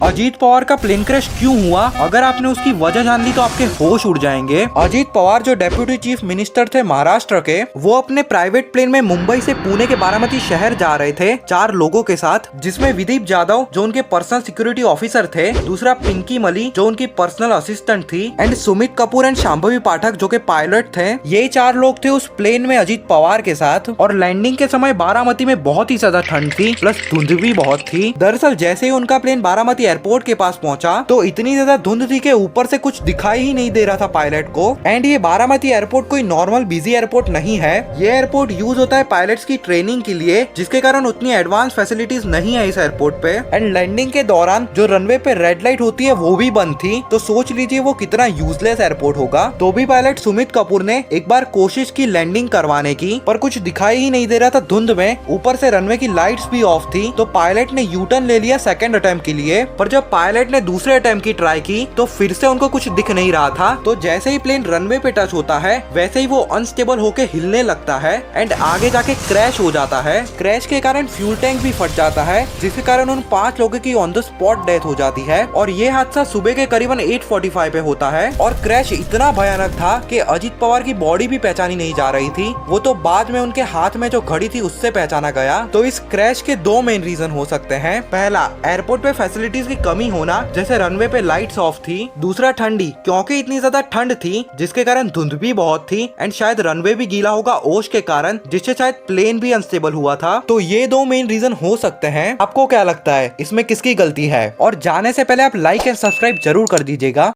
अजीत पवार का plane crash क्यों हुआ? अगर आपने उसकी वजह जान ली तो आपके होश उड़ जाएंगे। अजीत पवार जो डेप्यूटी चीफ मिनिस्टर थे महाराष्ट्र के, वो अपने प्राइवेट प्लेन में मुंबई से पुणे के बारामती शहर जा रहे थे 4 लोगों के साथ, जिसमें विदीप जाधव जो उनके पर्सनल सिक्योरिटी ऑफिसर थे, दूसरा पिंकी मली जो उनकी पर्सनल असिस्टेंट थी, एंड सुमित कपूर एंड शांभवी पाठक जो के पायलट थे। ये 4 लोग थे उस प्लेन में अजीत पवार के साथ। और लैंडिंग के समय बारामती में बहुत ही ज्यादा ठंड थी, प्लस धुंध भी बहुत थी। दरअसल जैसे ही उनका प्लेन बारामती एयरपोर्ट के पास पहुंचा तो इतनी ज्यादा धुंध थी कि ऊपर से कुछ दिखाई ही नहीं दे रहा था पायलट को। एंड ये बारामती एयरपोर्ट कोई नॉर्मल बिजी एयरपोर्ट नहीं है। ये एयरपोर्ट यूज होता है पायलट्स की ट्रेनिंग के लिए, जिसके कारण उतनी एडवांस फैसिलिटीज नहीं है इस एयरपोर्ट पे। एंड लैंडिंग के दौरान जो रनवे पे रेड लाइट होती है वो भी बंद थी, तो सोच लीजिए वो कितना यूजलेस एयरपोर्ट होगा। तो भी पायलट सुमित कपूर ने एक बार कोशिश की लैंडिंग करवाने की, पर कुछ दिखाई ही नहीं दे रहा था धुंध में। ऊपर से रनवे की लाइट्स भी ऑफ थी, तो पायलट ने यू टर्न ले लिया सेकंड अटेम्प्ट के लिए। पर जब पायलट ने दूसरे अटेम्प्ट की ट्राई की तो फिर से उनको कुछ दिख नहीं रहा था। तो जैसे ही प्लेन रनवे पे टच होता है वैसे ही वो अनस्टेबल होके हिलने लगता है एंड आगे जाके क्रैश हो जाता है। क्रैश के कारण फ्यूल टैंक भी फट जाता है, जिसके कारण उन 5 लोगों की ऑन द स्पॉट डेथ हो जाती है। और ये हादसा सुबह के करीबन 8:45 पे होता है। और क्रैश इतना भयानक था कि अजीत पवार की बॉडी भी पहचानी नहीं जा रही थी, वो तो बाद में उनके हाथ में जो घड़ी थी उससे पहचाना गया। तो इस क्रैश के 2 मेन रीजन हो सकते हैं। पहला, एयरपोर्ट पे फैसिलिटीज की कमी होना, जैसे रनवे पे लाइट्स ऑफ थी। दूसरा, ठंडी, क्योंकि इतनी ज्यादा ठंड थी जिसके कारण धुंध भी बहुत थी। एंड शायद रनवे भी गीला होगा ओश के कारण, जिससे शायद प्लेन भी अनस्टेबल हुआ था। तो ये 2 मेन रीजन हो सकते हैं। आपको क्या लगता है इसमें किसकी गलती है? और जाने से पहले आप लाइक एंड सब्सक्राइब जरूर कर दीजिएगा।